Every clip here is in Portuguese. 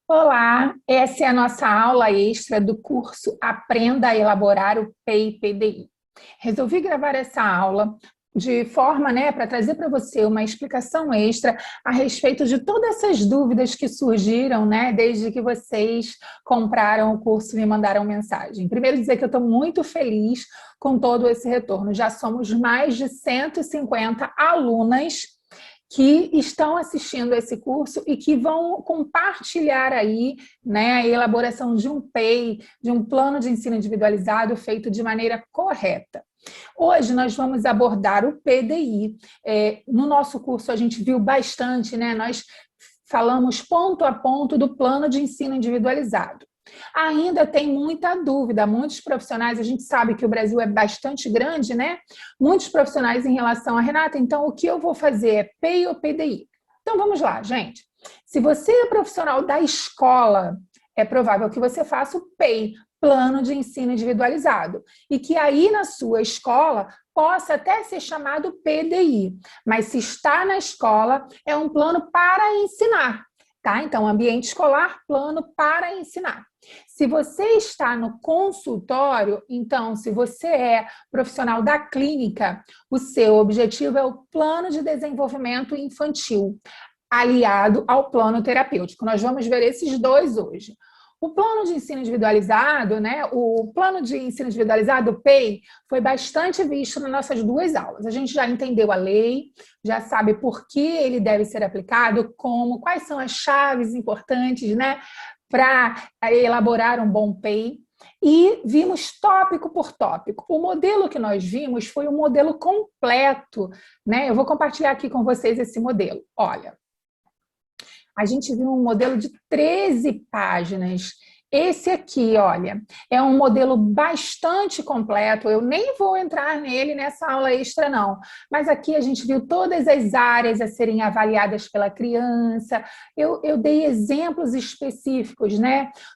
Olá, essa é a nossa aula extra do curso Aprenda a Elaborar o PEI-PDI. Resolvi gravar essa aula de forma, para trazer para você uma explicação extra a respeito de todas essas dúvidas que surgiram, desde que vocês compraram o curso e me mandaram mensagem. Primeiro dizer que eu estou muito feliz com todo esse retorno. Já somos mais de 150 alunas que estão assistindo esse curso e que vão compartilhar aí, a elaboração de um PEI, de um plano de ensino individualizado feito de maneira correta. Hoje nós vamos abordar o PDI. No nosso curso a gente viu bastante, nós falamos ponto a ponto do plano de ensino individualizado. Ainda tem muita dúvida, muitos profissionais, a gente sabe que o Brasil é bastante grande, Muitos profissionais em relação a Renata, então o que eu vou fazer é PEI ou PDI? Então vamos lá, gente. Se você é profissional da escola, é provável que você faça o PEI, Plano de Ensino Individualizado, e que aí na sua escola possa até ser chamado PDI, mas se está na escola, é um plano para ensinar. Tá? Então, ambiente escolar, plano para ensinar. Se você está no consultório, então, se você é profissional da clínica, o seu objetivo é o plano de desenvolvimento infantil, aliado ao plano terapêutico. Nós vamos ver esses dois hoje. O plano de ensino individualizado, o plano de ensino individualizado, o PEI, foi bastante visto nas nossas duas aulas. A gente já entendeu a lei, já sabe por que ele deve ser aplicado, como, quais são as chaves importantes, para elaborar um bom PEI. E vimos tópico por tópico. O modelo que nós vimos foi um modelo completo, Eu vou compartilhar aqui com vocês esse modelo. Olha, a gente viu um modelo de 13 páginas. Esse aqui, olha, é um modelo bastante completo. Eu nem vou entrar nele nessa aula extra, não. Mas aqui a gente viu todas as áreas a serem avaliadas pela criança. Eu dei exemplos específicos,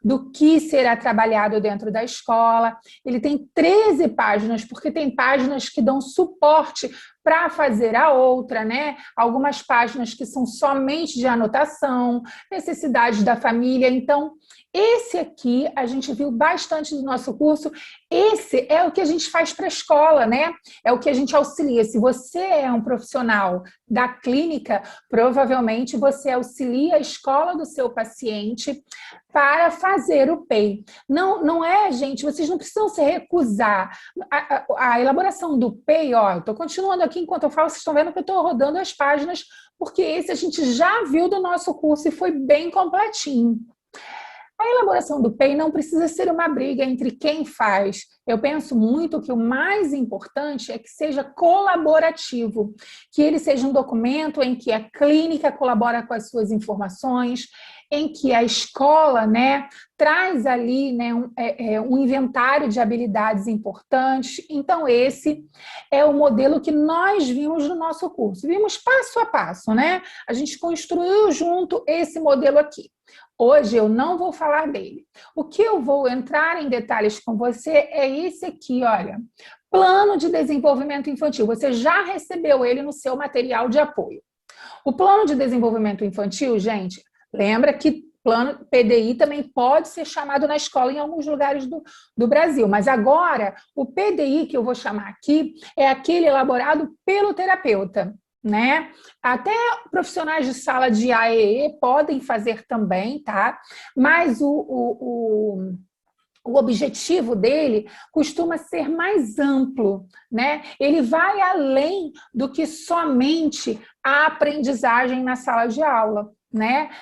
do que será trabalhado dentro da escola. Ele tem 13 páginas, porque tem páginas que dão suporte para fazer a outra, Algumas páginas que são somente de anotação, necessidades da família. Então, esse aqui a gente viu bastante do nosso curso. Esse é o que a gente faz para a escola, É o que a gente auxilia. Se você é um profissional da clínica, provavelmente você auxilia a escola do seu paciente para fazer o PEI. Não é, gente, vocês não precisam se recusar. A elaboração do PEI, ó, eu estou continuando aqui enquanto eu falo, vocês estão vendo que eu estou rodando as páginas, porque esse a gente já viu do nosso curso e foi bem completinho. A elaboração do PEI não precisa ser uma briga entre quem faz. Eu penso muito que o mais importante é que seja colaborativo, que ele seja um documento em que a clínica colabora com as suas informações, em que a escola, traz ali um inventário de habilidades importantes. Então, esse é o modelo que nós vimos no nosso curso. Vimos passo a passo, A gente construiu junto esse modelo aqui. Hoje eu não vou falar dele. O que eu vou entrar em detalhes com você é esse aqui, olha. Plano de desenvolvimento infantil. Você já recebeu ele no seu material de apoio. O plano de desenvolvimento infantil, gente, lembra que plano PDI também pode ser chamado na escola em alguns lugares do Brasil, mas agora o PDI que eu vou chamar aqui é aquele elaborado pelo terapeuta. Até profissionais de sala de AEE podem fazer também, tá? Mas o objetivo dele costuma ser mais amplo, Ele vai além do que somente a aprendizagem na sala de aula,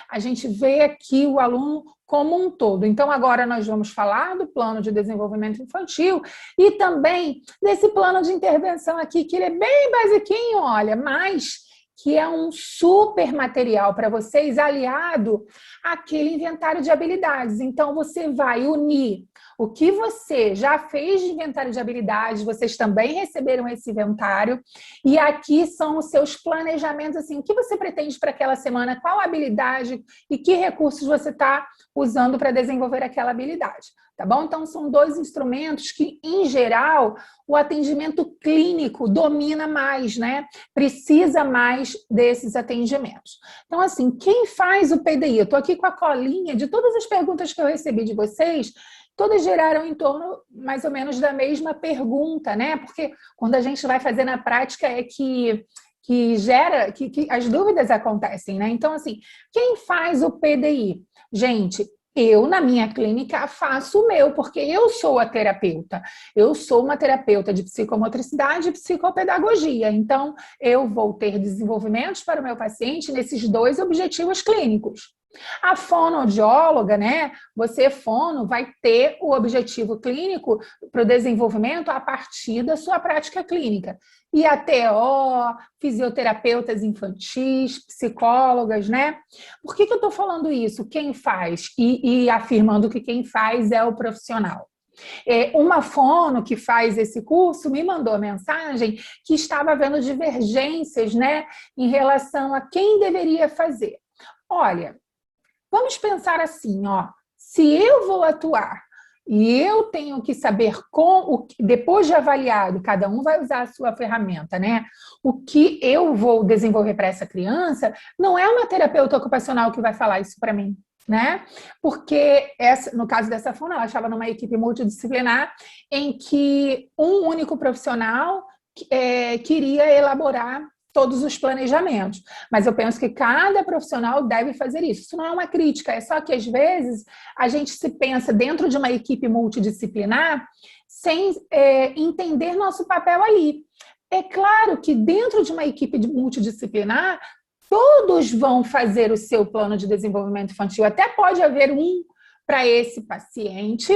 A gente vê aqui o aluno como um todo. Então, agora nós vamos falar do plano de desenvolvimento infantil e também desse plano de intervenção aqui, que ele é bem basiquinho, olha, mas que é um super material para vocês, aliado àquele inventário de habilidades. Então, você vai unir o que você já fez de inventário de habilidades, vocês também receberam esse inventário, e aqui são os seus planejamentos, assim, o que você pretende para aquela semana, qual habilidade e que recursos você está usando para desenvolver aquela habilidade. tá bom? Então, são dois instrumentos que, em geral, o atendimento clínico domina mais, né? Precisa mais desses atendimentos. Então, assim, quem faz o PDI? Eu estou aqui com a colinha de todas as perguntas que eu recebi de vocês, todas geraram em torno, mais ou menos, da mesma pergunta, né? Porque quando a gente vai fazer na prática é que gera, que as dúvidas acontecem, né? Então, assim, quem faz o PDI? Gente, eu, na minha clínica, faço o meu, porque eu sou a terapeuta. Eu sou uma terapeuta de psicomotricidade e psicopedagogia. Então, eu vou ter desenvolvimentos para o meu paciente nesses dois objetivos clínicos. A fonoaudióloga, né? Você, fono, vai ter o objetivo clínico para o desenvolvimento a partir da sua prática clínica. E a TO, fisioterapeutas infantis, psicólogas, né? Por que eu estou falando isso? Quem faz? E afirmando que quem faz é o profissional. Uma fono que faz esse curso me mandou a mensagem que estava havendo divergências, né, em relação a quem deveria fazer. Olha, vamos pensar assim, ó, se eu vou atuar e eu tenho que saber, depois de avaliado, cada um vai usar a sua ferramenta, né? O que eu vou desenvolver para essa criança, não é uma terapeuta ocupacional que vai falar isso para mim, né? Porque, no caso dessa fono, ela estava numa equipe multidisciplinar em que um único profissional queria elaborar todos os planejamentos. Mas eu penso que cada profissional deve fazer isso. Isso não é uma crítica, é só que às vezes a gente se pensa dentro de uma equipe multidisciplinar sem entender nosso papel ali. É claro que dentro de uma equipe multidisciplinar, todos vão fazer o seu plano de desenvolvimento infantil. Até pode haver um para esse paciente,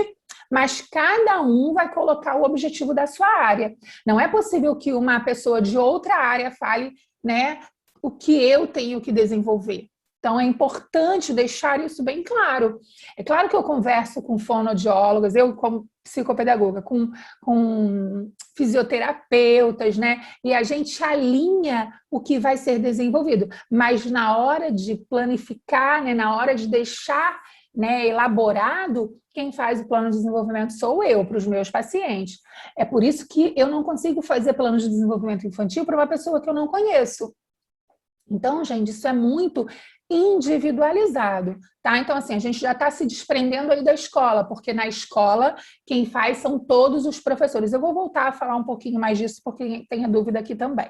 mas cada um vai colocar o objetivo da sua área. Não é possível que uma pessoa de outra área fale, né, o que eu tenho que desenvolver. Então, é importante deixar isso bem claro. É claro que eu converso com fonoaudiólogas, eu como psicopedagoga, com fisioterapeutas, né? E a gente alinha o que vai ser desenvolvido. Mas na hora de planificar, né, na hora de deixar, né, elaborado, quem faz o plano de desenvolvimento sou eu, para os meus pacientes. É por isso que eu não consigo fazer plano de desenvolvimento infantil para uma pessoa que eu não conheço. Então, gente, isso é muito individualizado, tá? Então, assim, a gente já está se desprendendo aí da escola, porque na escola quem faz são todos os professores. Eu vou voltar a falar um pouquinho mais disso, porque tem a dúvida aqui também.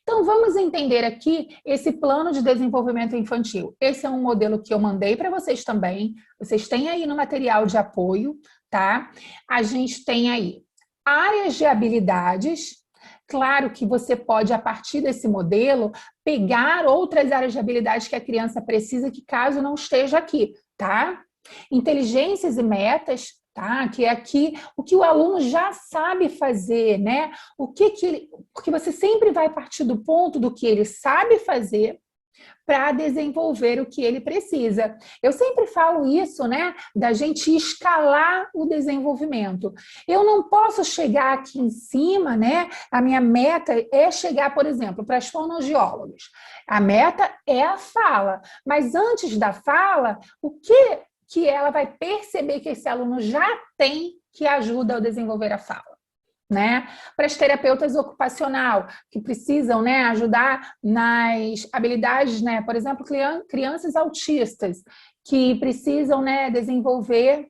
Então, vamos entender aqui esse plano de desenvolvimento infantil. Esse é um modelo que eu mandei para vocês também. Vocês têm aí no material de apoio, tá? A gente tem aí áreas de habilidades. Claro que você pode, a partir desse modelo, pegar outras áreas de habilidade que a criança precisa, que caso não esteja aqui, tá? Inteligências e metas, tá? Que é aqui o que o aluno já sabe fazer, né? Porque você sempre vai partir do ponto do que ele sabe fazer para desenvolver o que ele precisa. Eu sempre falo isso, né? Da gente escalar o desenvolvimento. Eu não posso chegar aqui em cima, né? A minha meta é chegar, por exemplo, para as fonoaudiólogas. A meta é a fala, mas antes da fala, o que ela vai perceber que esse aluno já tem que ajuda ao desenvolver a fala? Né? Para as terapeutas ocupacional, que precisam, né, ajudar nas habilidades, né? Por exemplo, crianças autistas, que precisam, né, desenvolver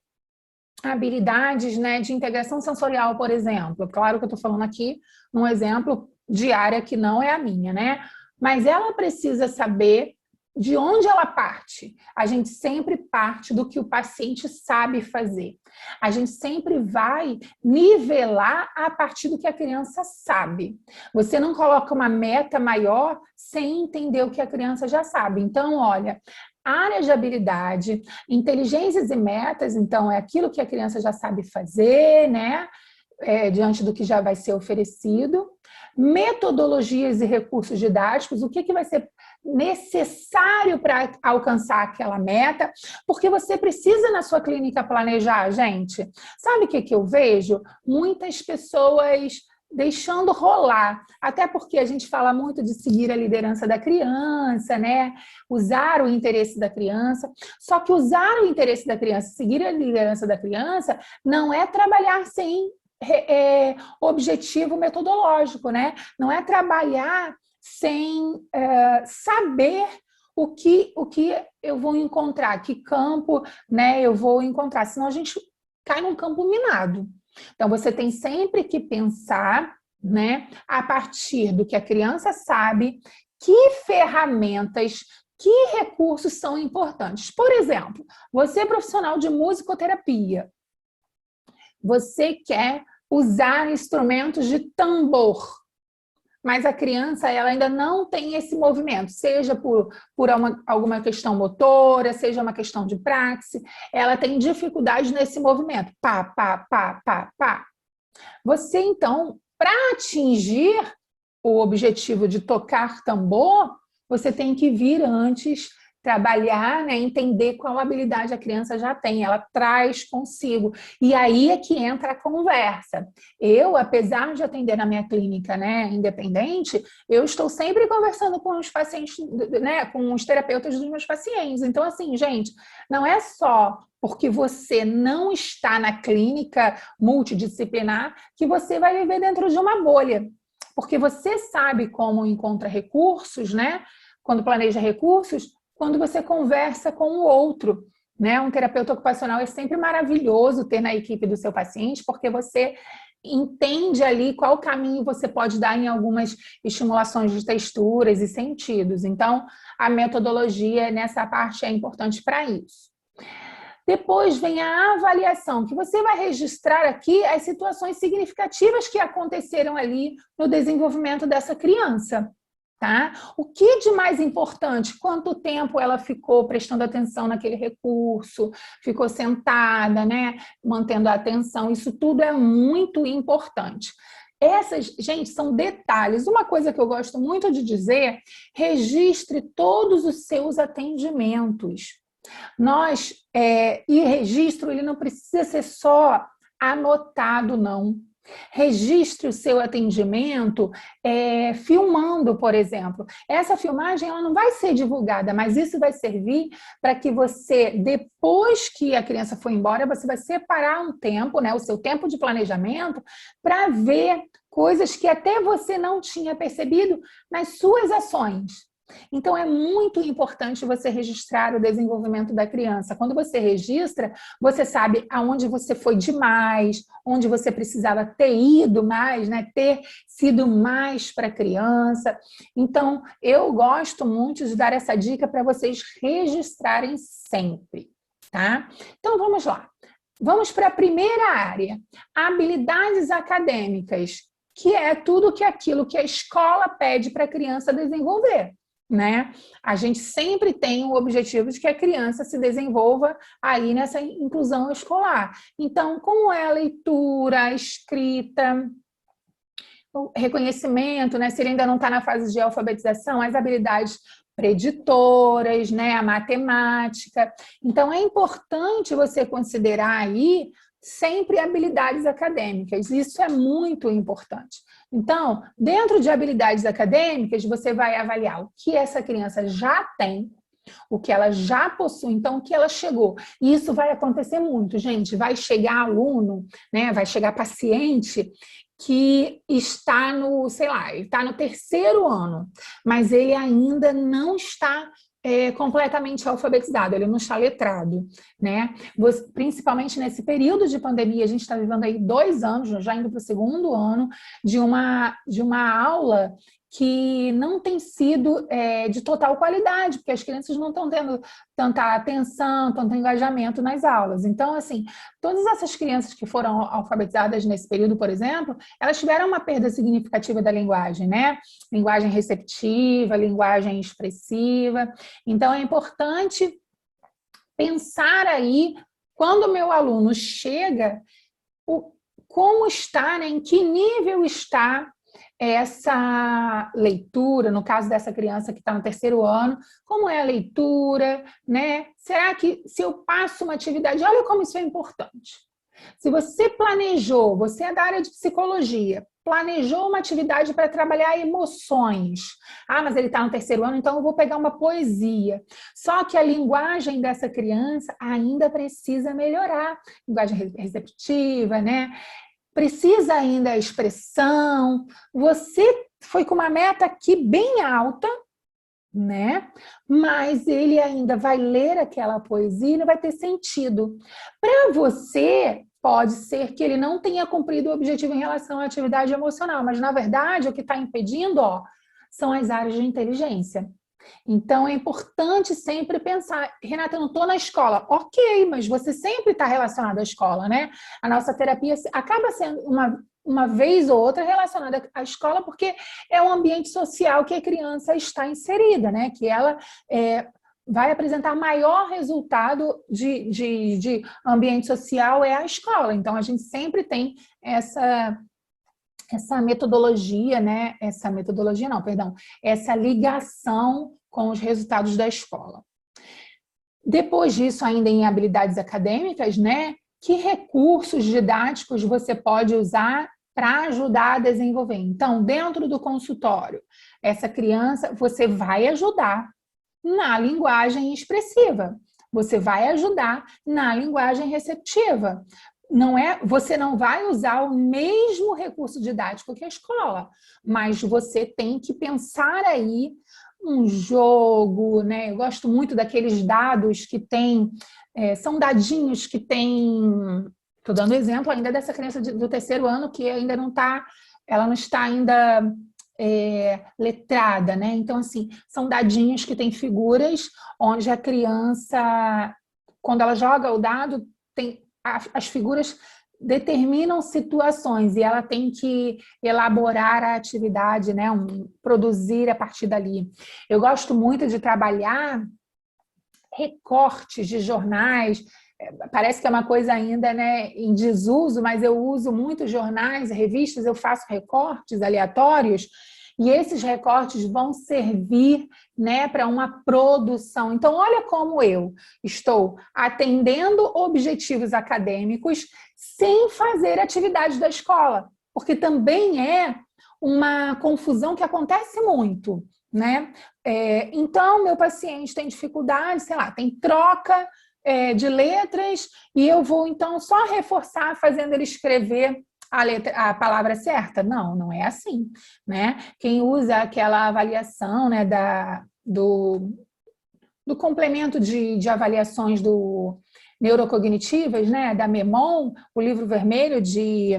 habilidades, né, de integração sensorial, por exemplo. Claro que eu estou falando aqui num exemplo de área que não é a minha, né? Mas ela precisa saber de onde ela parte. A gente sempre parte do que o paciente sabe fazer. A gente sempre vai nivelar a partir do que a criança sabe. Você não coloca uma meta maior sem entender o que a criança já sabe. Então, olha, áreas de habilidade, inteligências e metas, então, é aquilo que a criança já sabe fazer, né? Diante do que já vai ser oferecido. Metodologias e recursos didáticos, o que vai ser necessário para alcançar aquela meta, porque você precisa na sua clínica planejar, gente. Sabe o que eu vejo? Muitas pessoas deixando rolar, até porque a gente fala muito de seguir a liderança da criança, né? Usar o interesse da criança, só que usar o interesse da criança, seguir a liderança da criança, não é trabalhar sem objetivo metodológico, né? Não é trabalhar sem saber o que eu vou encontrar, que campo, né, eu vou encontrar, senão a gente cai num campo minado. Então, você tem sempre que pensar, né, a partir do que a criança sabe, que ferramentas, que recursos são importantes. Por exemplo, você é profissional de musicoterapia, você quer usar instrumentos de tambor, mas a criança ela ainda não tem esse movimento, seja por alguma questão motora, seja uma questão de praxe, ela tem dificuldade nesse movimento. Pá, pá, pá, pá, pá. Você, então, para atingir o objetivo de tocar tambor, você tem que vir antes trabalhar, né, entender qual habilidade a criança já tem, ela traz consigo. E aí é que entra a conversa. Eu, apesar de atender na minha clínica, né, independente, eu estou sempre conversando com os pacientes, né, com os terapeutas dos meus pacientes. Então, assim, gente, não é só porque você não está na clínica multidisciplinar que você vai viver dentro de uma bolha. Porque você sabe como encontra recursos, né? Quando planeja recursos, quando você conversa com o outro, né? Um terapeuta ocupacional é sempre maravilhoso ter na equipe do seu paciente, porque você entende ali qual caminho você pode dar em algumas estimulações de texturas e sentidos. Então, a metodologia nessa parte é importante para isso. Depois vem a avaliação, que você vai registrar aqui as situações significativas que aconteceram ali no desenvolvimento dessa criança. Tá? O que de mais importante? Quanto tempo ela ficou prestando atenção naquele recurso, ficou sentada, né? Mantendo a atenção, isso tudo é muito importante. Essas, gente, são detalhes. Uma coisa que eu gosto muito de dizer, registre todos os seus atendimentos. E registro, ele não precisa ser só anotado, não. Registre o seu atendimento filmando, por exemplo. Essa filmagem ela não vai ser divulgada, mas isso vai servir para que você, depois que a criança for embora, você vai separar um tempo, né, o seu tempo de planejamento, para ver coisas que até você não tinha percebido nas suas ações. Então, é muito importante você registrar o desenvolvimento da criança. Quando você registra, você sabe aonde você foi demais, onde você precisava ter ido mais, né? Ter sido mais para a criança. Então, eu gosto muito de dar essa dica para vocês registrarem sempre, tá? Então, vamos lá. Vamos para a primeira área, habilidades acadêmicas, que é tudo aquilo que a escola pede para a criança desenvolver. Né? A gente sempre tem o objetivo de que a criança se desenvolva aí nessa inclusão escolar. Então, como é a leitura, a escrita, o reconhecimento, né? Se ele ainda não está na fase de alfabetização, as habilidades preditoras, né? A matemática. Então, é importante você considerar aí sempre habilidades acadêmicas. Isso é muito importante. Então, dentro de habilidades acadêmicas, você vai avaliar o que essa criança já tem, o que ela já possui, então o que ela chegou. E isso vai acontecer muito, gente. Vai chegar aluno, né? Vai chegar paciente que está no, sei lá, ele está no terceiro ano, mas ele ainda não está completamente alfabetizado, ele não está letrado, né? Principalmente nesse período de pandemia, a gente está vivendo aí 2 anos, já indo para o segundo ano, de uma aula que não tem sido de total qualidade, porque as crianças não estão tendo tanta atenção, tanto engajamento nas aulas. Então, assim, todas essas crianças que foram alfabetizadas nesse período, por exemplo, elas tiveram uma perda significativa da linguagem, né? Linguagem receptiva, linguagem expressiva. Então, é importante pensar aí, quando o meu aluno chega, como está, né? Em que nível está essa leitura, no caso dessa criança que está no terceiro ano, como é a leitura, né? Será que se eu passo uma atividade, olha como isso é importante. Se você planejou, você é da área de psicologia, planejou uma atividade para trabalhar emoções. Ah, mas ele está no terceiro ano, então eu vou pegar uma poesia. Só que a linguagem dessa criança ainda precisa melhorar. Linguagem receptiva, né? Precisa ainda a expressão. Você foi com uma meta aqui bem alta, né? Mas ele ainda vai ler aquela poesia e não vai ter sentido. Para você, pode ser que ele não tenha cumprido o objetivo em relação à atividade emocional, mas na verdade o que está impedindo, ó, são as áreas de inteligência. Então é importante sempre pensar, Renata, eu não estou na escola. Ok, mas você sempre está relacionado à escola, né? A nossa terapia acaba sendo uma vez ou outra relacionada à escola, porque é um ambiente social que a criança está inserida, né? Que ela vai apresentar maior resultado de ambiente social é a escola. Então, a gente sempre tem essa metodologia, né? Essa metodologia não, perdão, essa ligação com os resultados da escola. Depois disso, ainda em habilidades acadêmicas, né? Que recursos didáticos você pode usar para ajudar a desenvolver? Então, dentro do consultório, essa criança, você vai ajudar na linguagem expressiva, você vai ajudar na linguagem receptiva. Você não vai usar o mesmo recurso didático que a escola, mas você tem que pensar aí um jogo, né? Eu gosto muito daqueles dados que tem, são dadinhos que tem. Estou dando exemplo ainda dessa criança do terceiro ano que ainda não está, ela não está ainda letrada, né? Então, assim, são dadinhos que tem figuras onde a criança, quando ela joga o dado, as figuras determinam situações e ela tem que elaborar a atividade, né? Produzir a partir dali. Eu gosto muito de trabalhar recortes de jornais. Parece que é uma coisa ainda, né, em desuso, mas eu uso muito jornais, revistas, eu faço recortes aleatórios e esses recortes vão servir, né, para uma produção. Então, olha como eu estou atendendo objetivos acadêmicos sem fazer atividades da escola, porque também é uma confusão que acontece muito, né? Então, meu paciente tem dificuldade, sei lá, tem troca de letras e eu vou, então, só reforçar fazendo ele escrever a palavra certa? Não, não é assim, né? Quem usa aquela avaliação, né, do complemento de avaliações neurocognitivas, né, da MEMON, o livro vermelho de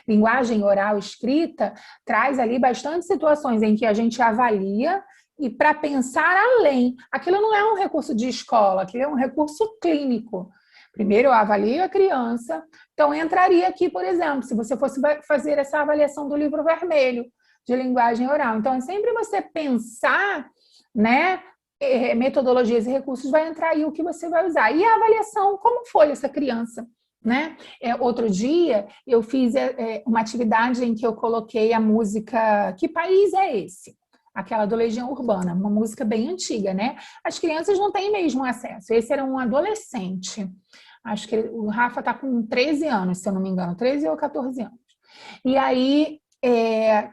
linguagem oral escrita, traz ali bastante situações em que a gente avalia e para pensar além. Aquilo não é um recurso de escola, aquilo é um recurso clínico. Primeiro eu avalio a criança, então entraria aqui, por exemplo, se você fosse fazer essa avaliação do livro vermelho de linguagem oral. Então é sempre você pensar, né, metodologias e recursos, vai entrar aí o que você vai usar. E a avaliação, como foi essa criança? Né? Outro dia eu fiz uma atividade em que eu coloquei a música Que País é Esse? Aquela do Legião Urbana, uma música bem antiga, né? As crianças não têm mesmo acesso. Esse era um adolescente. Acho que o Rafa está com 13 anos, se eu não me engano, 13 ou 14 anos. E aí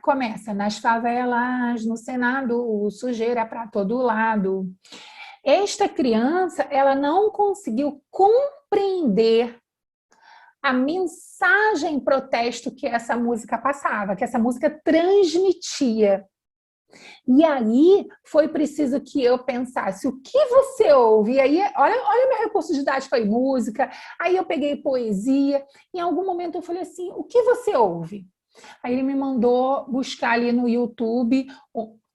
começa nas favelas, no Senado, sujeira para todo lado. Esta criança, ela não conseguiu compreender a mensagem protesto que essa música passava, que essa música transmitia. E aí foi preciso que eu pensasse o que você ouve. E aí, olha meu recurso didático aí, música. Aí eu peguei poesia. Em algum momento eu falei assim, o que você ouve? Aí ele me mandou buscar ali no YouTube.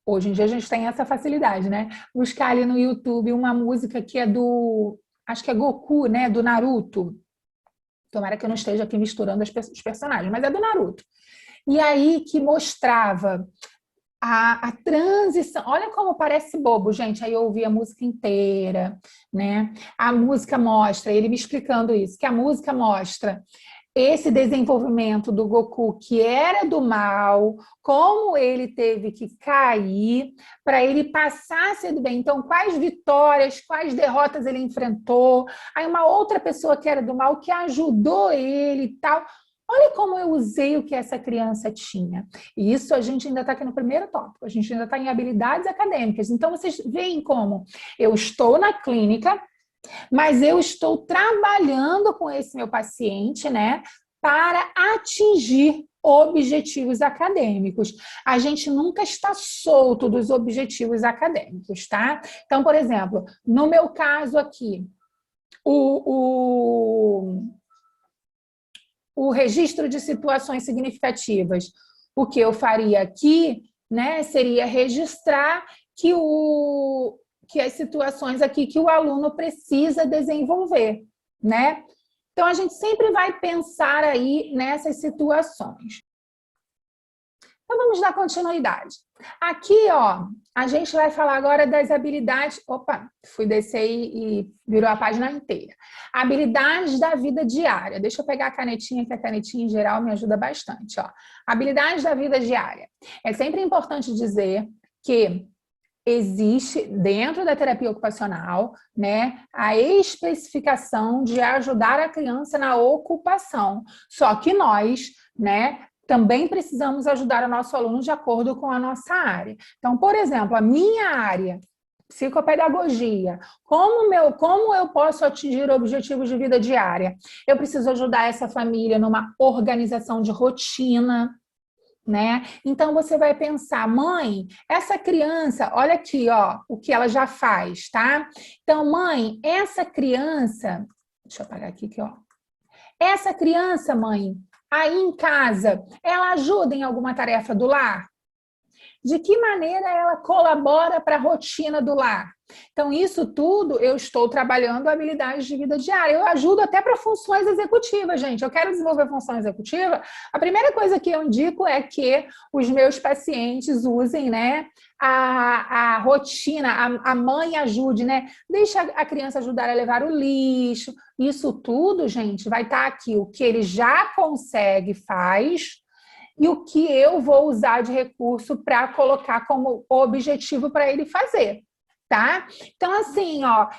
Hoje em dia a gente tem essa facilidade, né? Buscar ali no YouTube uma música que é acho que é Goku, né? Do Naruto. Tomara que eu não esteja aqui misturando os personagens, mas é do Naruto. E aí que mostrava a transição. Olha como parece bobo, gente. Aí eu ouvi a música inteira, né? A música mostra, ele me explicando isso, que a música mostra esse desenvolvimento do Goku, que era do mal, como ele teve que cair para ele passar a ser do bem. Então, quais vitórias, quais derrotas ele enfrentou. Aí uma outra pessoa que era do mal que ajudou ele e tal. Olha como eu usei o que essa criança tinha. E isso a gente ainda está aqui no primeiro tópico, a gente ainda está em habilidades acadêmicas. Então, vocês veem como eu estou na clínica, mas eu estou trabalhando com esse meu paciente, né, para atingir objetivos acadêmicos. A gente nunca está solto dos objetivos acadêmicos, tá? Então, por exemplo, no meu caso aqui, o registro de situações significativas. O que eu faria aqui, né, seria registrar que as situações aqui que o aluno precisa desenvolver, né? Então, a gente sempre vai pensar aí nessas situações. Então, vamos dar continuidade. Aqui, ó, a gente vai falar agora das habilidades... Opa, fui descer e virou a página inteira. Habilidades da vida diária. Deixa eu pegar a canetinha, que a canetinha, em geral, me ajuda bastante, ó. Habilidades da vida diária. É sempre importante dizer que existe, dentro da terapia ocupacional, né, a especificação de ajudar a criança na ocupação. Só que nós, né, também precisamos ajudar o nosso aluno de acordo com a nossa área. Então, por exemplo, a minha área, psicopedagogia, como eu posso atingir objetivos de vida diária? Eu preciso ajudar essa família numa organização de rotina, né? Então, você vai pensar, mãe, essa criança, olha aqui, ó, o que ela já faz, tá? Então, mãe, essa criança, deixa eu apagar aqui, ó. Essa criança, mãe, aí em casa, ela ajuda em alguma tarefa do lar? De que maneira ela colabora para a rotina do lar? Então, isso tudo eu estou trabalhando habilidades de vida diária. Eu ajudo até para funções executivas, gente. Eu quero desenvolver função executiva. A primeira coisa que eu indico é que os meus pacientes usem, né, a rotina, a mãe ajude, né? Deixa a criança ajudar a levar o lixo. Isso tudo, gente, vai estar aqui. O que ele já consegue, faz, e o que eu vou usar de recurso para colocar como objetivo para ele fazer, tá? Então, assim, ó,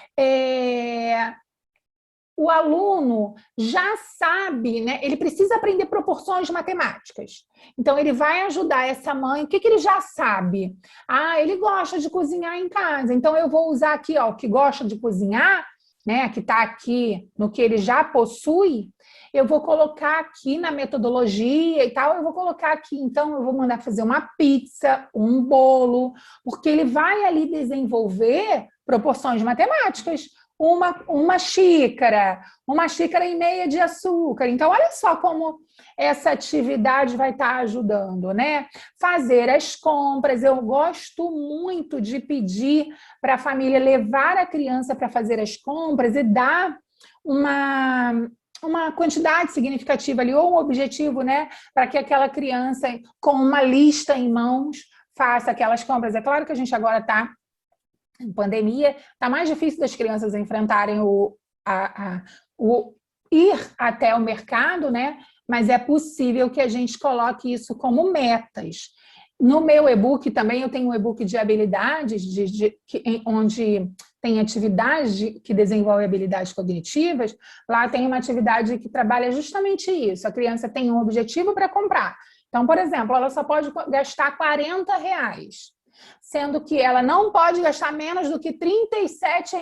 o aluno já sabe, né? Ele precisa aprender proporções matemáticas. Então, ele vai ajudar essa mãe. O que ele já sabe? Ah, ele gosta de cozinhar em casa. Então, eu vou usar aqui, ó, o que gosta de cozinhar, né? Que está aqui no que ele já possui. Eu vou colocar aqui na metodologia e tal, eu vou colocar aqui, então eu vou mandar fazer uma pizza, um bolo, porque ele vai ali desenvolver proporções matemáticas, uma xícara e meia de açúcar. Então, olha só como essa atividade vai estar ajudando, né? Fazer as compras, eu gosto muito de pedir para a família levar a criança para fazer as compras e dar uma quantidade significativa ali, ou um objetivo, né, para que aquela criança, com uma lista em mãos, faça aquelas compras. É claro que a gente agora está em pandemia, está mais difícil das crianças enfrentarem o ir até o mercado, né, mas é possível que a gente coloque isso como metas. No meu e-book também, eu tenho um e-book de habilidades, onde tem atividades que desenvolvem habilidades cognitivas. Lá tem uma atividade que trabalha justamente isso. A criança tem um objetivo para comprar. Então, por exemplo, ela só pode gastar R$40, sendo que ela não pode gastar menos do que R$37.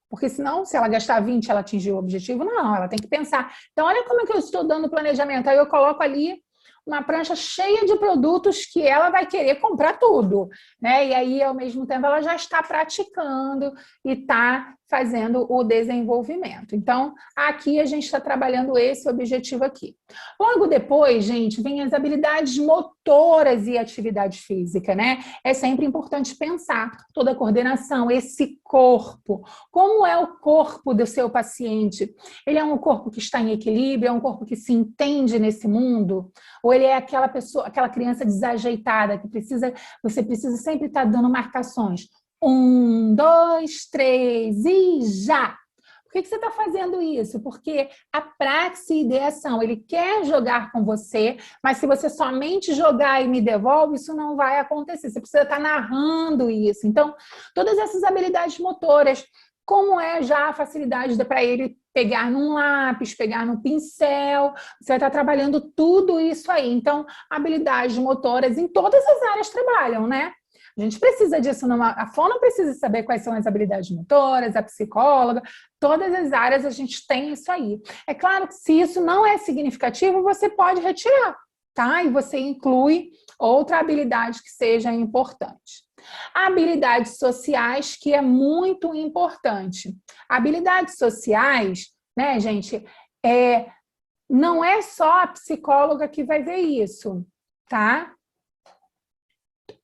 Porque senão, se ela gastar 20, ela atingiu o objetivo? Não, ela tem que pensar. Então, olha como é que eu estou dando planejamento. Aí eu coloco ali uma prancha cheia de produtos que ela vai querer comprar tudo, né? E aí, ao mesmo tempo, ela já está praticando e está fazendo o desenvolvimento. Então, aqui a gente está trabalhando esse objetivo aqui. Logo depois, gente, vem as habilidades motoras e atividade física, né? É sempre importante pensar toda a coordenação, esse corpo. Como é o corpo do seu paciente? Ele é um corpo que está em equilíbrio? É um corpo que se entende nesse mundo? Ou ele é aquela pessoa, aquela criança desajeitada que você precisa sempre estar dando marcações? 1, 2, 3 e já! Por que você está fazendo isso? Porque a praxe e ideação, ele quer jogar com você, mas se você somente jogar e me devolve, isso não vai acontecer. Você precisa estar narrando isso. Então, todas essas habilidades motoras, como é já a facilidade para ele pegar num lápis, pegar no pincel, você vai estar trabalhando tudo isso aí. Então, habilidades motoras em todas as áreas trabalham, né? A gente precisa disso, a fono precisa saber quais são as habilidades motoras, a psicóloga, todas as áreas a gente tem isso aí. É claro que se isso não é significativo, você pode retirar, tá? E você inclui outra habilidade que seja importante. Habilidades sociais, que é muito importante. Habilidades sociais, né, gente, não é só a psicóloga que vai ver isso, tá?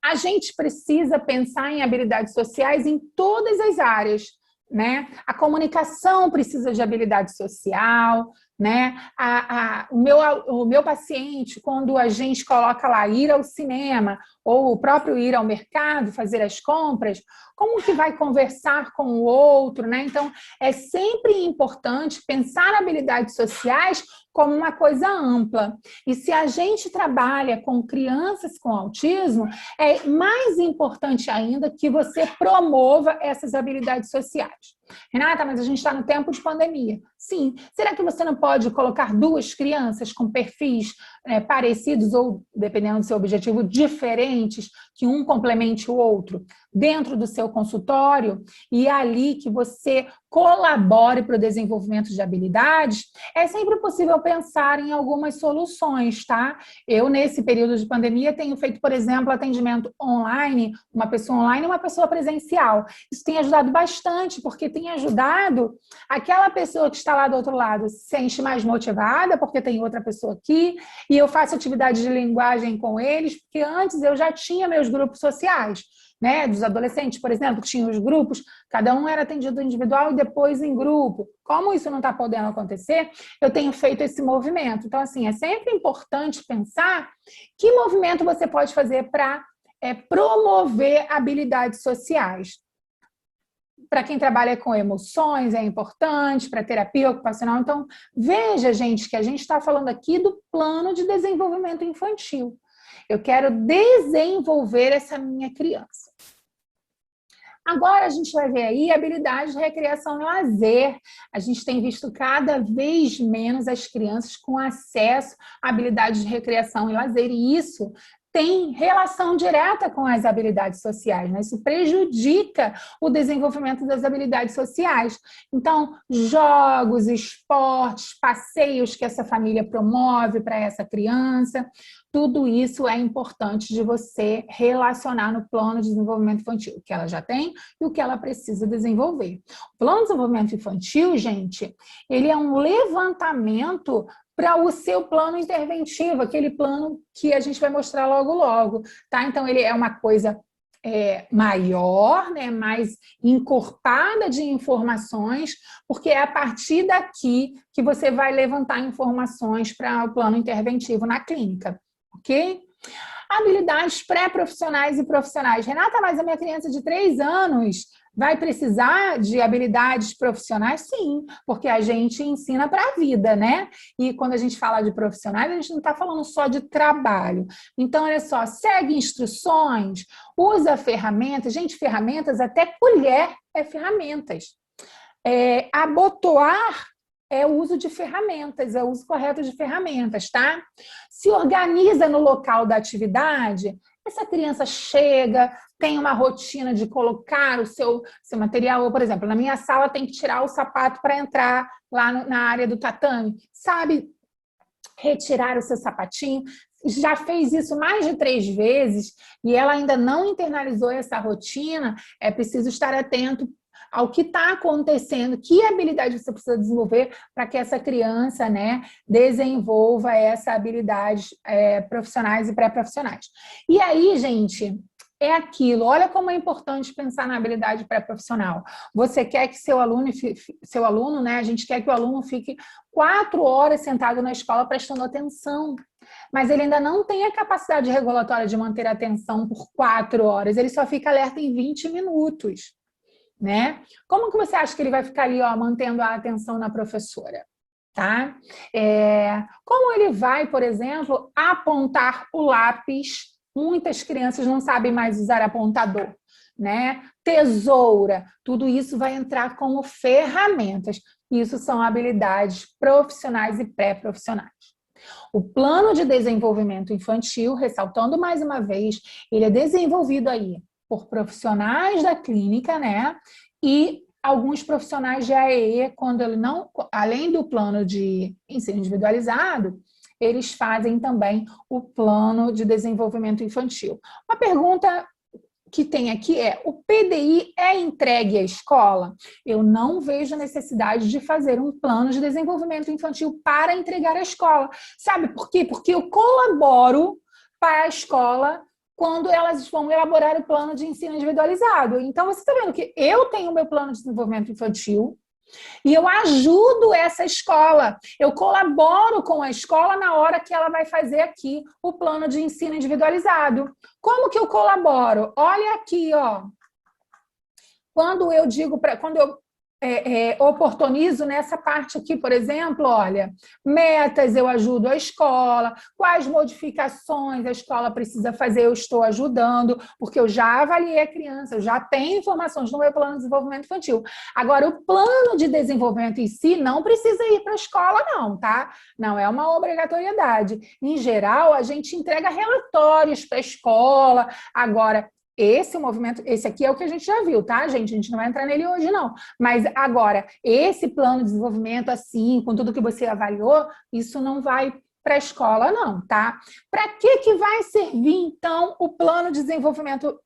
A gente precisa pensar em habilidades sociais em todas as áreas, né? A comunicação precisa de habilidade social, né? O meu paciente, quando a gente coloca lá ir ao cinema ou o próprio ir ao mercado, fazer as compras, como que vai conversar com o outro, né? Então, é sempre importante pensar habilidades sociais como uma coisa ampla. E se a gente trabalha com crianças com autismo, é mais importante ainda que você promova essas habilidades sociais. Renata, mas a gente está no tempo de pandemia. Sim. Será que você não pode colocar duas crianças com perfis parecidos ou, dependendo do seu objetivo, diferentes, que um complemente o outro, dentro do seu consultório, e é ali que você colabore para o desenvolvimento de habilidades? É sempre possível pensar em algumas soluções, tá? Eu, nesse período de pandemia, tenho feito, por exemplo, atendimento online, uma pessoa online e uma pessoa presencial. Isso tem ajudado bastante, porque tem ajudado aquela pessoa que está lá do outro lado se sente mais motivada, porque tem outra pessoa aqui, e eu faço atividade de linguagem com eles, porque antes eu já tinha meus grupos sociais, né? Dos adolescentes, por exemplo, tinha os grupos, cada um era atendido individual e depois em grupo. Como isso não está podendo acontecer, eu tenho feito esse movimento. Então, assim, é sempre importante pensar que movimento você pode fazer para promover habilidades sociais. Para quem trabalha com emoções é importante, para terapia ocupacional. Então, veja, gente, que a gente está falando aqui do plano de desenvolvimento infantil. Eu quero desenvolver essa minha criança. Agora a gente vai ver aí habilidades de recreação e lazer. A gente tem visto cada vez menos as crianças com acesso a habilidades de recreação e lazer, e isso tem relação direta com as habilidades sociais, né? Isso prejudica o desenvolvimento das habilidades sociais. Então, jogos, esportes, passeios que essa família promove para essa criança, tudo isso é importante de você relacionar no plano de desenvolvimento infantil, o que ela já tem e o que ela precisa desenvolver. O plano de desenvolvimento infantil, gente, ele é um levantamento para o seu plano interventivo, aquele plano que a gente vai mostrar logo, logo, tá? Então, ele é uma coisa maior, né, mais encorpada de informações, porque é a partir daqui que você vai levantar informações para o plano interventivo na clínica, ok? Habilidades pré-profissionais e profissionais. Renata, mas a minha criança de 3 anos vai precisar de habilidades profissionais? Sim, porque a gente ensina para a vida, né? E quando a gente fala de profissionais, a gente não está falando só de trabalho. Então, olha só, segue instruções, usa ferramentas. Gente, ferramentas, até colher é ferramentas. Abotoar é o uso de ferramentas, é o uso correto de ferramentas, tá? Se organiza no local da atividade. Essa criança chega, tem uma rotina de colocar o seu material, ou, por exemplo, na minha sala tem que tirar o sapato para entrar lá na área do tatame, sabe? Retirar o seu sapatinho. Já fez isso mais de 3 vezes e ela ainda não internalizou essa rotina, é preciso estar atento ao que está acontecendo, que habilidade você precisa desenvolver para que essa criança, né, desenvolva essa habilidade profissionais e pré-profissionais. E aí, gente, é aquilo, olha como é importante pensar na habilidade pré-profissional. Você quer que seu aluno, né, a gente quer que o aluno fique 4 horas sentado na escola prestando atenção, mas ele ainda não tem a capacidade regulatória de manter a atenção por 4 horas, ele só fica alerta em 20 minutos. Né? Como que você acha que ele vai ficar ali, ó, mantendo a atenção na professora? Tá? Como ele vai, por exemplo, apontar o lápis? Muitas crianças não sabem mais usar apontador. né? Tesoura, tudo isso vai entrar como ferramentas. Isso são habilidades profissionais e pré-profissionais. O plano de desenvolvimento infantil, ressaltando mais uma vez, ele é desenvolvido aí por profissionais da clínica, né? E alguns profissionais de AEE, quando ele não, além do plano de ensino individualizado, eles fazem também o plano de desenvolvimento infantil. Uma pergunta que tem aqui é: o PDI é entregue à escola? Eu não vejo necessidade de fazer um plano de desenvolvimento infantil para entregar à escola. Sabe por quê? Porque eu colaboro para a escola quando elas vão elaborar o plano de ensino individualizado. Então, você está vendo que eu tenho o meu plano de desenvolvimento infantil e eu ajudo essa escola, eu colaboro com a escola na hora que ela vai fazer aqui o plano de ensino individualizado. Como que eu colaboro? Olha aqui, ó. Quando eu digo, quando eu oportunizo nessa parte aqui, por exemplo, olha, metas eu ajudo a escola, quais modificações a escola precisa fazer, eu estou ajudando, porque eu já avaliei a criança, eu já tenho informações no meu plano de desenvolvimento infantil. Agora, o plano de desenvolvimento em si não precisa ir para a escola, não, tá? Não é uma obrigatoriedade. Em geral, a gente entrega relatórios para a escola. Agora, esse movimento, esse aqui é o que a gente já viu, tá, gente? A gente não vai entrar nele hoje, não. Mas agora, esse plano de desenvolvimento, assim, com tudo que você avaliou, isso não vai para a escola, não, tá? Para que vai servir, então, o plano de desenvolvimento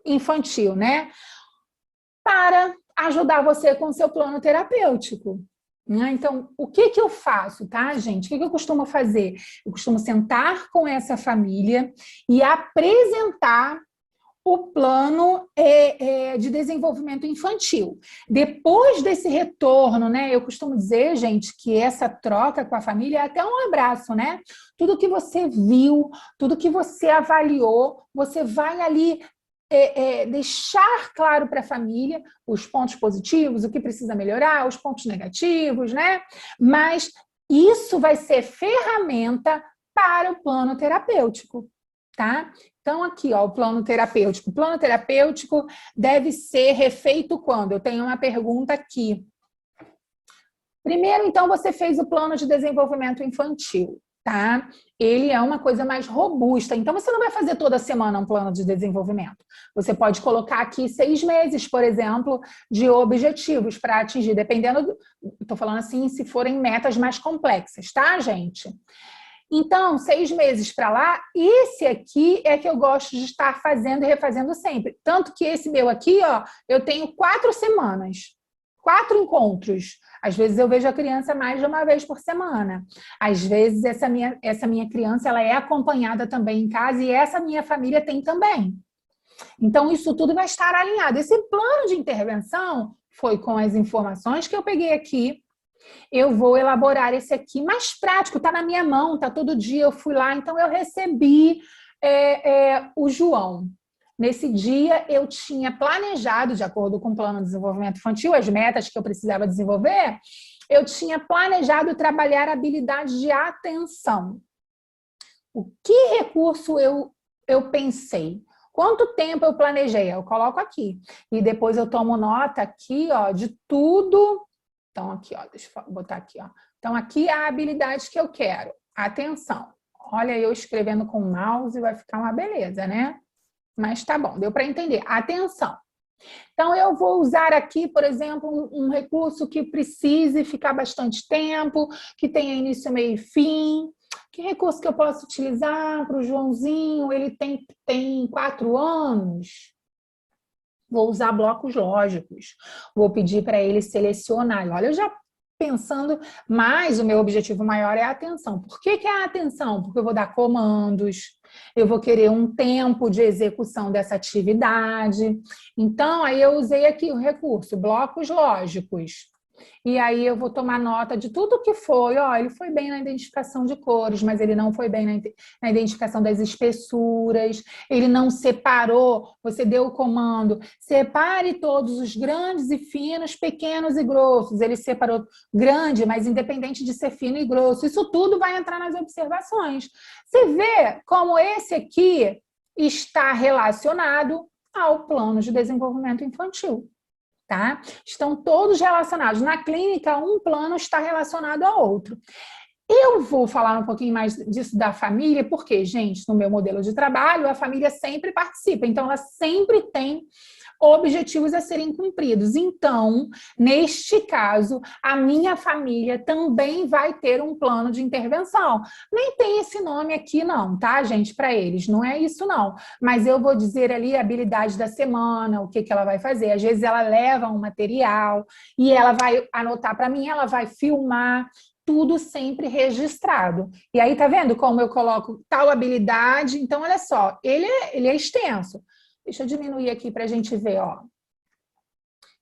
infantil, né? Para ajudar você com o seu plano terapêutico. Então, o que eu faço, tá, gente? O que eu costumo fazer? Eu costumo sentar com essa família e apresentar o plano de desenvolvimento infantil. Depois desse retorno, né? Eu costumo dizer, gente, que essa troca com a família é até um abraço, né? Tudo que você viu, tudo que você avaliou, você vai ali deixar claro para a família os pontos positivos, o que precisa melhorar, os pontos negativos, né? Mas isso vai ser ferramenta para o plano terapêutico, tá? Então, aqui, ó, o plano terapêutico. O plano terapêutico deve ser refeito quando? Eu tenho uma pergunta aqui. Primeiro, então, você fez o plano de desenvolvimento infantil, tá? Ele é uma coisa mais robusta. Então, você não vai fazer toda semana um plano de desenvolvimento. Você pode colocar aqui 6 meses, por exemplo, de objetivos para atingir, dependendo estou falando assim, se forem metas mais complexas, tá, gente? Então, 6 meses para lá, esse aqui é que eu gosto de estar fazendo e refazendo sempre. Tanto que esse meu aqui, ó, eu tenho 4 semanas, 4 encontros. Às vezes eu vejo a criança mais de uma vez por semana. Às vezes essa minha criança ela é acompanhada também em casa e essa minha família tem também. Então, isso tudo vai estar alinhado. Esse plano de intervenção foi com as informações que eu peguei aqui. Eu vou elaborar esse aqui mais prático, está na minha mão, está todo dia, eu fui lá, então eu recebi o João. Nesse dia eu tinha planejado, de acordo com o plano de desenvolvimento infantil, as metas que eu precisava desenvolver, eu tinha planejado trabalhar habilidade de atenção. O que recurso eu pensei? Quanto tempo eu planejei? Eu coloco aqui. E depois eu tomo nota aqui, ó, de tudo. Então, aqui, ó, deixa eu botar aqui, ó. Então, aqui é a habilidade que eu quero. Atenção. Olha, eu escrevendo com o mouse vai ficar uma beleza, né? Mas tá bom, deu para entender. Atenção. Então, eu vou usar aqui, por exemplo, um recurso que precise ficar bastante tempo, que tenha início, meio e fim. Que recurso que eu posso utilizar para o Joãozinho? Ele tem 4 anos. Vou usar blocos lógicos. Vou pedir para ele selecionar. Olha, eu já pensando, mas o meu objetivo maior é a atenção. Por que é a atenção? Porque eu vou dar comandos, eu vou querer um tempo de execução dessa atividade. Então, aí eu usei aqui o recurso, blocos lógicos. E aí eu vou tomar nota de tudo que foi. Ó, ele foi bem na identificação de cores, mas ele não foi bem na identificação das espessuras. Ele não separou. Você deu o comando, separe todos os grandes e finos, pequenos e grossos. Ele separou grande, mas independente de ser fino e grosso. Isso tudo vai entrar nas observações. Você vê como esse aqui está relacionado ao plano de desenvolvimento infantil, tá? Estão todos relacionados. Na clínica, um plano está relacionado ao outro. Eu vou falar um pouquinho mais disso da família, porque, gente, no meu modelo de trabalho, a família sempre participa, então ela sempre tem objetivos a serem cumpridos. Então, neste caso, a minha família também vai ter um plano de intervenção. Nem tem esse nome aqui não, tá, gente, para eles, não é isso não. Mas eu vou dizer ali a habilidade da semana, o que ela vai fazer. Às vezes ela leva um material e ela vai anotar para mim, ela vai filmar, tudo sempre registrado. E aí, tá vendo como eu coloco tal habilidade? Então, olha só, ele é extenso. Deixa eu diminuir aqui para a gente ver, ó.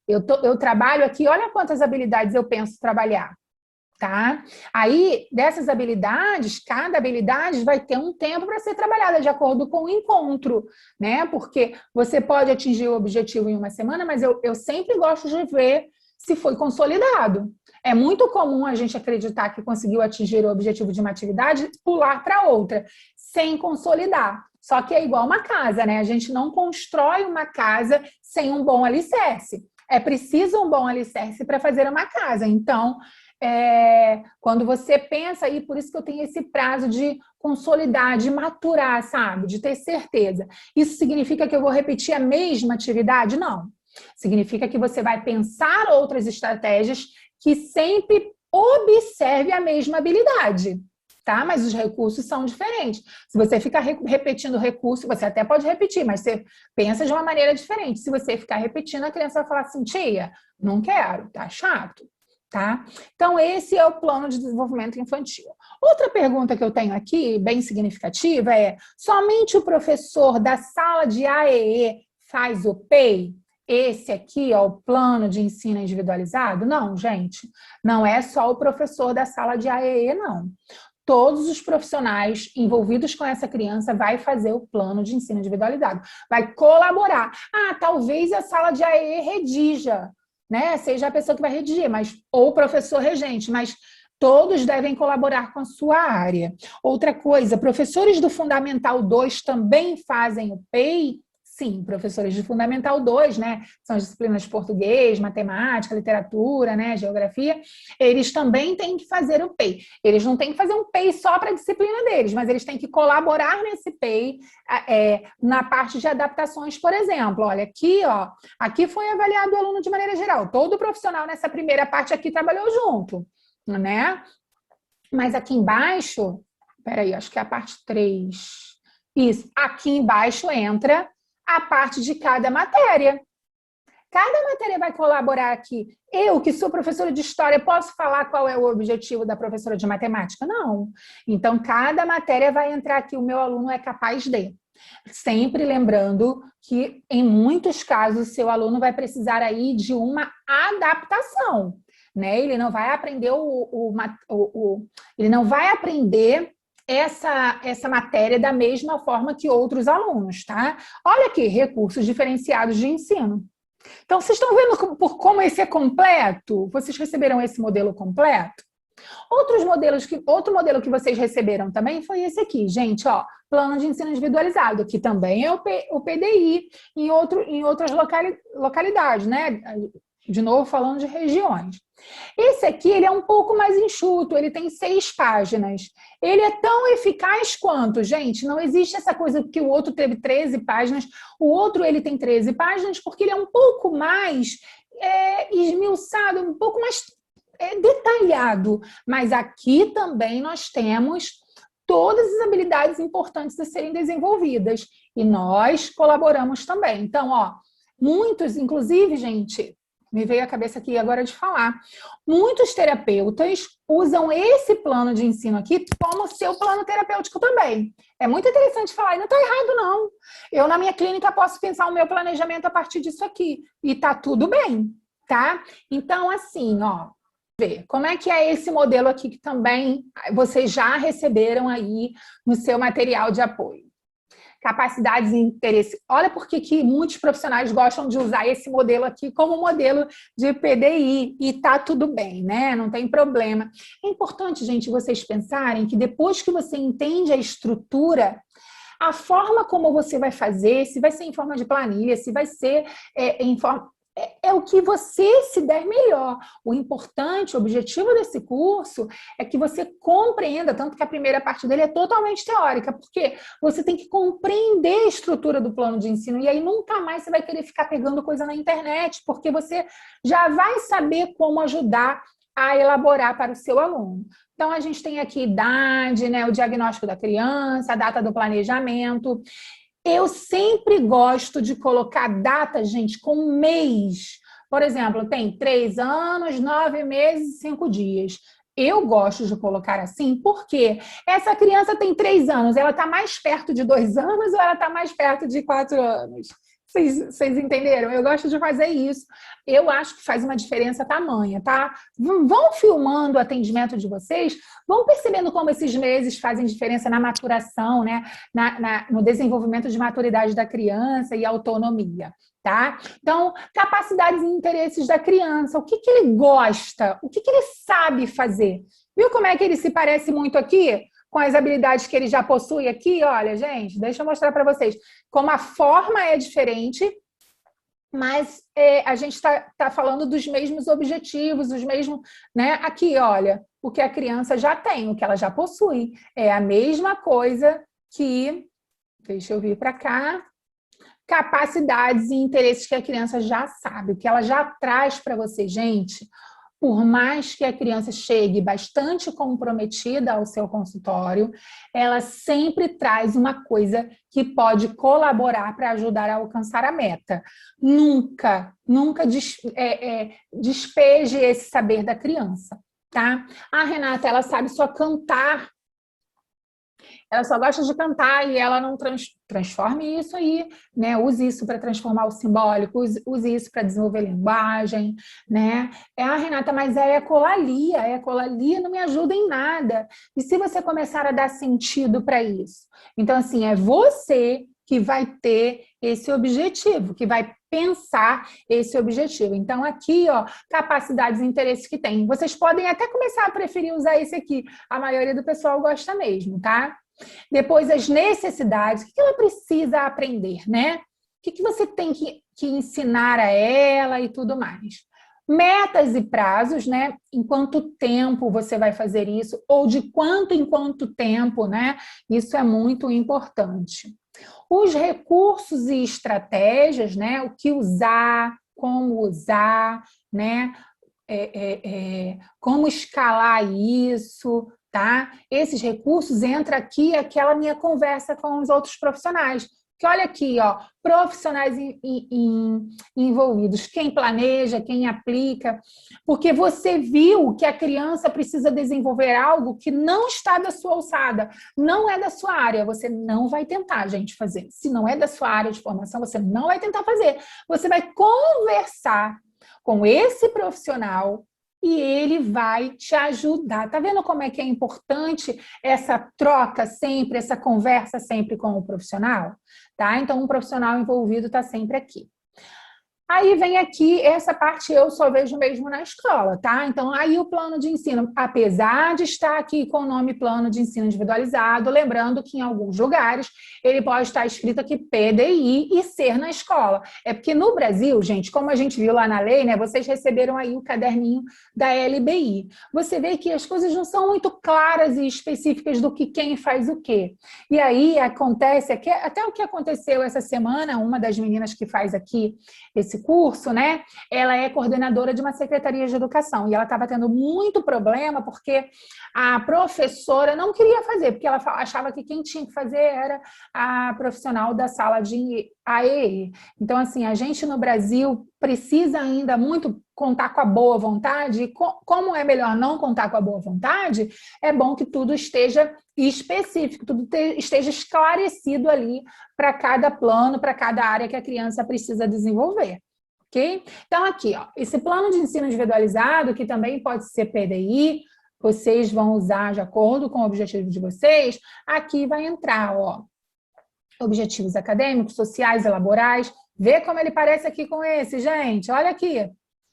Eu trabalho aqui, olha quantas habilidades eu penso trabalhar, tá? Aí, dessas habilidades, cada habilidade vai ter um tempo para ser trabalhada de acordo com o encontro, né? Porque você pode atingir o objetivo em uma semana, mas eu sempre gosto de ver se foi consolidado. É muito comum a gente acreditar que conseguiu atingir o objetivo de uma atividade, pular para outra, sem consolidar. Só que é igual uma casa, né? A gente não constrói uma casa sem um bom alicerce. É preciso um bom alicerce para fazer uma casa. Então, quando você pensa aí, por isso que eu tenho esse prazo de consolidar, de maturar, sabe? De ter certeza. Isso significa que eu vou repetir a mesma atividade? Não. Significa que você vai pensar outras estratégias que sempre observe a mesma habilidade, tá? Mas os recursos são diferentes. Se você ficar repetindo o recurso, você até pode repetir, mas você pensa de uma maneira diferente. Se você ficar repetindo, a criança vai falar assim, tia, não quero, tá chato, tá? Então, esse é o plano de desenvolvimento infantil. Outra pergunta que eu tenho aqui, bem significativa, é: somente o professor da sala de AEE faz o PEI? Esse aqui, ó, o plano de ensino individualizado? Não, gente, não é só o professor da sala de AEE, não. Todos os profissionais envolvidos com essa criança vai fazer o plano de ensino individualizado, vai colaborar. Ah, talvez a sala de AEE redija, né? Seja a pessoa que vai redigir, ou o professor regente, mas todos devem colaborar com a sua área. Outra coisa, professores do Fundamental 2 também fazem o PEI? Sim, professores de Fundamental 2, né? São as disciplinas de português, matemática, literatura, né? Geografia. Eles também têm que fazer o PEI. Eles não têm que fazer um PEI só para a disciplina deles, mas eles têm que colaborar nesse PEI na parte de adaptações, por exemplo. Olha, aqui, ó, aqui foi avaliado o aluno de maneira geral. Todo profissional nessa primeira parte aqui trabalhou junto, né? Mas aqui embaixo, peraí, acho que é a parte 3. Isso, aqui embaixo entra a parte de cada matéria. Cada matéria vai colaborar aqui. Eu, que sou professora de história, posso falar qual é o objetivo da professora de matemática? Não. Então, cada matéria vai entrar aqui, o meu aluno é capaz de. Sempre lembrando que, em muitos casos, o seu aluno vai precisar aí de uma adaptação, né? Ele não vai aprender ele não vai aprender essa matéria da mesma forma que outros alunos, tá? Olha aqui, recursos diferenciados de ensino. Então, vocês estão vendo como esse é completo? Vocês receberam esse modelo completo? Outro modelo que vocês receberam também foi esse aqui, gente, ó, plano de ensino individualizado, que também é o PDI em outras localidades, né? De novo, falando de regiões. Esse aqui, ele é um pouco mais enxuto, ele tem 6 páginas. Ele é tão eficaz quanto, gente, não existe essa coisa que o outro teve 13 páginas, o outro ele tem 13 páginas porque ele é um pouco mais esmiuçado, um pouco mais detalhado. Mas aqui também nós temos todas as habilidades importantes a serem desenvolvidas. E nós colaboramos também. Então, ó, muitos, inclusive, gente, me veio à cabeça aqui agora de falar, muitos terapeutas usam esse plano de ensino aqui como seu plano terapêutico também. É muito interessante falar, e não está errado não. Eu, na minha clínica, posso pensar o meu planejamento a partir disso aqui. E tá tudo bem, tá? Então, assim, ó, ver como é que é esse modelo aqui que também vocês já receberam aí no seu material de apoio. Capacidades e interesse. Olha por que muitos profissionais gostam de usar esse modelo aqui como modelo de PDI. E tá tudo bem, né? Não tem problema. É importante, gente, vocês pensarem que depois que você entende a estrutura, A forma como você vai fazer, se vai ser em forma de planilha, se vai ser em forma... É o que você se der melhor. O importante, o objetivo desse curso é que você compreenda, tanto que a primeira parte dele é totalmente teórica, porque você tem que compreender a estrutura do plano de ensino, e aí nunca mais você vai querer ficar pegando coisa na internet, porque você já vai saber como ajudar a elaborar para o seu aluno. Então, a gente tem aqui idade, né, o diagnóstico da criança, a data do planejamento. Eu sempre gosto de colocar data, gente, com mês. Por exemplo, tem 3 anos, 9 meses e 5 dias. Eu gosto de colocar assim, porque essa criança tem 3 anos, ela está mais perto de 2 anos ou ela está mais perto de 4 anos? Vocês entenderam? Eu gosto de fazer isso. Eu acho que faz uma diferença tamanha, tá? Vão filmando o atendimento de vocês, vão percebendo como esses meses fazem diferença na maturação, né? No desenvolvimento de maturidade da criança e autonomia, tá? Então, capacidades e interesses da criança, o que ele gosta, o que ele sabe fazer. Viu como é que ele se parece muito aqui? Com as habilidades que ele já possui aqui, olha, gente, deixa eu mostrar para vocês como a forma é diferente, mas a gente está falando dos mesmos objetivos, os mesmos, né? Aqui, olha, o que a criança já tem, o que ela já possui, é a mesma coisa que, deixa eu vir para cá, capacidades e interesses que a criança já sabe, o que ela já traz para você, gente. Por mais que a criança chegue bastante comprometida ao seu consultório, ela sempre traz uma coisa que pode colaborar para ajudar a alcançar a meta. Nunca despeje esse saber da criança, tá? A Renata, ela sabe só cantar. Ela só gosta de cantar e ela não transforme isso aí, né? Use isso para transformar o simbólico, use isso para desenvolver linguagem, né? Renata, mas a ecolalia não me ajuda em nada. E se você começar a dar sentido para isso? Então, assim, é você que vai ter esse objetivo, que vai pensar esse objetivo. Então, aqui, ó, capacidades e interesses que tem. Vocês podem até começar a preferir usar esse aqui. A maioria do pessoal gosta mesmo, tá? Depois, as necessidades. O que ela precisa aprender, né? O que você tem que ensinar a ela e tudo mais. Metas e prazos, né? Em quanto tempo você vai fazer isso, ou de quanto em quanto tempo, né? Isso é muito importante. Os recursos e estratégias, né? O que usar, como usar, né? Como escalar isso, tá? Esses recursos entra aqui aquela minha conversa com os outros profissionais. Que olha aqui, ó, profissionais envolvidos, quem planeja, quem aplica, porque você viu que a criança precisa desenvolver algo que não está da sua alçada, não é da sua área, você não vai tentar, gente, fazer. Se não é da sua área de formação, você não vai tentar fazer. Você vai conversar com esse profissional e ele vai te ajudar. Tá vendo como é que é importante essa troca sempre, essa conversa sempre com o profissional? Tá? Então, um profissional envolvido está sempre aqui. Aí vem aqui, essa parte eu só vejo mesmo na escola, tá? Então, aí o plano de ensino, apesar de estar aqui com o nome plano de ensino individualizado, lembrando que em alguns lugares ele pode estar escrito aqui PDI e ser na escola. É porque no Brasil, gente, como a gente viu lá na lei, né? Vocês receberam aí o caderninho da LBI. Você vê que as coisas não são muito claras e específicas do que quem faz o quê. E aí acontece, até o que aconteceu essa semana, uma das meninas que faz aqui esse curso, né? Ela é coordenadora de uma secretaria de educação e ela estava tendo muito problema porque a professora não queria fazer, porque ela achava que quem tinha que fazer era a profissional da sala de AEE. Então, assim, a gente no Brasil precisa ainda muito contar com a boa vontade, e como é melhor não contar com a boa vontade, é bom que tudo esteja específico, tudo esteja esclarecido ali para cada plano, para cada área que a criança precisa desenvolver. Ok? Então, aqui, ó, esse plano de ensino individualizado, que também pode ser PDI, vocês vão usar de acordo com o objetivo de vocês, aqui vai entrar, ó, objetivos acadêmicos, sociais e laborais. Vê como ele parece aqui com esse, gente. Olha aqui.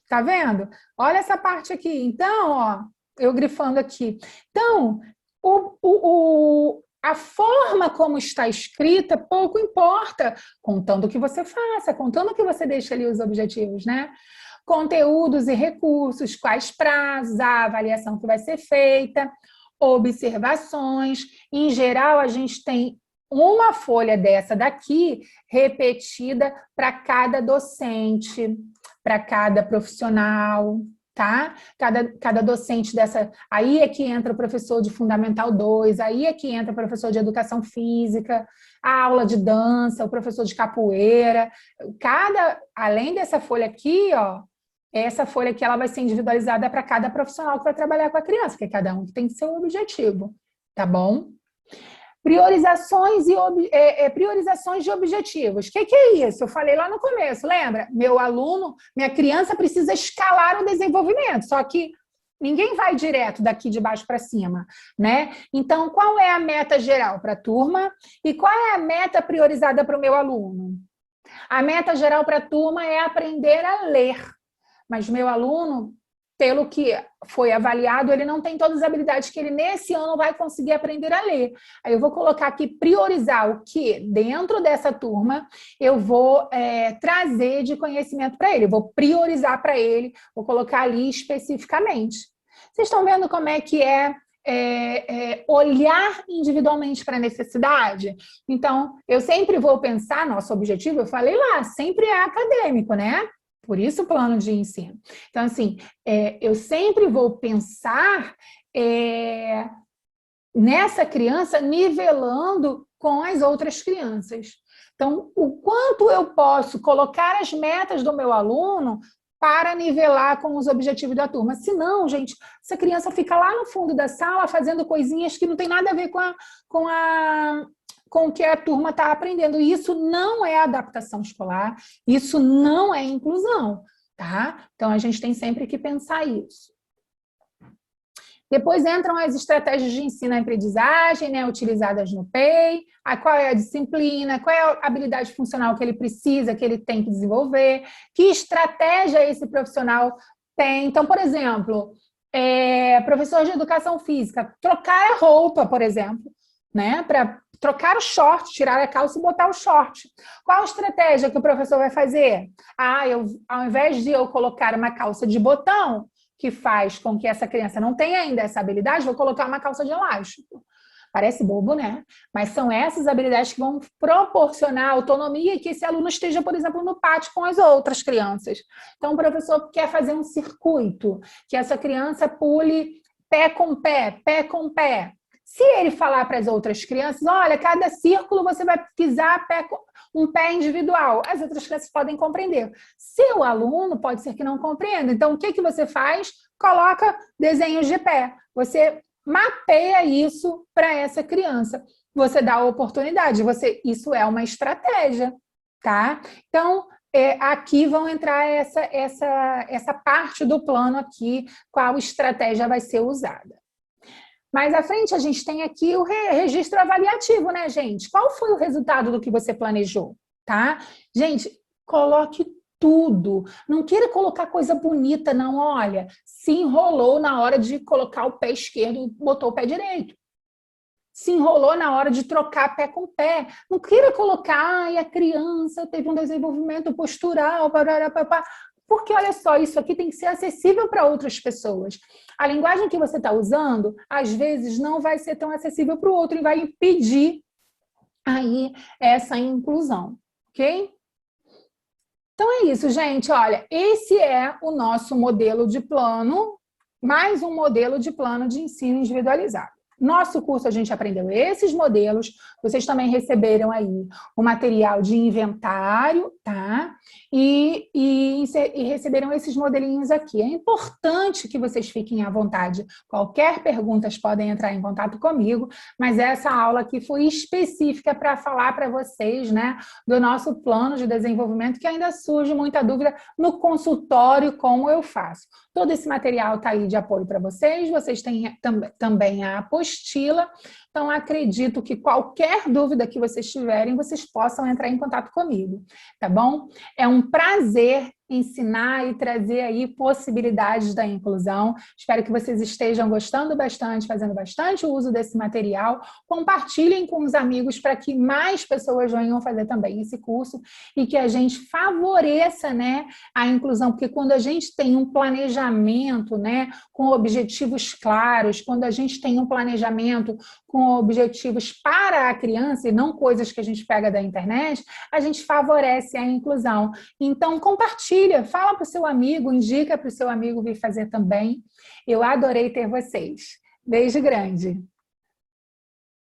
Tá vendo? Olha essa parte aqui. Então, ó, eu grifando aqui. Então, a forma como está escrita pouco importa, contando que você faça, contando que você deixe ali os objetivos, né? Conteúdos e recursos, quais prazos, a avaliação que vai ser feita, observações. Em geral, a gente tem uma folha dessa daqui repetida para cada docente, para cada profissional, tá? Cada docente dessa... Aí é que entra o professor de Fundamental 2, aí é que entra o professor de Educação Física, a aula de dança, o professor de capoeira. Além dessa folha aqui, ó, essa folha aqui ela vai ser individualizada para cada profissional que vai trabalhar com a criança, porque cada um tem seu objetivo, tá bom? Priorizações de objetivos. O que é isso? Eu falei lá no começo, lembra? Meu aluno, minha criança precisa escalar o desenvolvimento, só que ninguém vai direto daqui de baixo para cima, né? Então, qual é a meta geral para a turma e qual é a meta priorizada para o meu aluno? A meta geral para a turma é aprender a ler, mas meu aluno, pelo que foi avaliado, ele não tem todas as habilidades que ele nesse ano vai conseguir aprender a ler. Aí eu vou colocar aqui, priorizar o que dentro dessa turma eu vou trazer de conhecimento para ele, eu vou priorizar para ele, vou colocar ali especificamente. Vocês estão vendo como é que olhar individualmente para a necessidade? Então, eu sempre vou pensar, nosso objetivo, eu falei lá, sempre é acadêmico, né? Por isso o plano de ensino. Então, assim, eu sempre vou pensar nessa criança nivelando com as outras crianças. Então, o quanto eu posso colocar as metas do meu aluno para nivelar com os objetivos da turma. Senão, gente, essa criança fica lá no fundo da sala fazendo coisinhas que não tem nada a ver com o que a turma está aprendendo. E isso não é adaptação escolar, isso não é inclusão, tá? Então, a gente tem sempre que pensar isso. Depois entram as estratégias de ensino e aprendizagem, né, utilizadas no PEI, qual é a disciplina, qual é a habilidade funcional que ele precisa, que ele tem que desenvolver, que estratégia esse profissional tem. Então, por exemplo, professor de educação física, trocar a roupa, por exemplo, né, para trocar o short, tirar a calça e botar o short. Qual a estratégia que o professor vai fazer? Ao invés de eu colocar uma calça de botão, que faz com que essa criança não tenha ainda essa habilidade, vou colocar uma calça de elástico. Parece bobo, né? Mas são essas habilidades que vão proporcionar autonomia e que esse aluno esteja, por exemplo, no pátio com as outras crianças. Então, o professor quer fazer um circuito, que essa criança pule pé com pé, pé com pé. Se ele falar para as outras crianças, olha, cada círculo você vai pisar um pé individual, as outras crianças podem compreender. Seu aluno pode ser que não compreenda. Então, o que você faz? Coloca desenhos de pé. Você mapeia isso para essa criança. Você dá a oportunidade. Isso é uma estratégia, tá? Então, aqui vão entrar essa parte do plano aqui, qual estratégia vai ser usada. Mais à frente, a gente tem aqui o registro avaliativo, né, gente? Qual foi o resultado do que você planejou, tá? Gente, coloque tudo. Não queira colocar coisa bonita, não. Olha, se enrolou na hora de colocar o pé esquerdo e botou o pé direito. Se enrolou na hora de trocar pé com pé. Não queira colocar, a criança teve um desenvolvimento postural, porque, olha só, isso aqui tem que ser acessível para outras pessoas. A linguagem que você está usando, às vezes, não vai ser tão acessível para o outro e vai impedir aí essa inclusão, ok? Então, é isso, gente. Olha, esse é o nosso modelo de plano, mais um modelo de plano de ensino individualizado. Nosso curso, a gente aprendeu esses modelos, vocês também receberam aí o material de inventário, tá? E receberam esses modelinhos aqui. É importante que vocês fiquem à vontade. Qualquer pergunta, podem entrar em contato comigo, mas essa aula aqui foi específica para falar para vocês, né, do nosso plano de desenvolvimento, que ainda surge muita dúvida no consultório, como eu faço. Todo esse material está aí de apoio para vocês têm também a apostila, então acredito que qualquer dúvida que vocês tiverem, vocês possam entrar em contato comigo, tá bom? É um prazer ensinar e trazer aí possibilidades da inclusão. Espero que vocês estejam gostando bastante, fazendo bastante uso desse material. Compartilhem com os amigos para que mais pessoas venham fazer também esse curso e que a gente favoreça, né, a inclusão, porque quando a gente tem um planejamento, né, com objetivos claros, quando a gente tem um planejamento com objetivos para a criança e não coisas que a gente pega da internet, a gente favorece a inclusão. Então, compartilha, fala para o seu amigo, indica para o seu amigo vir fazer também. Eu adorei ter vocês. Beijo grande.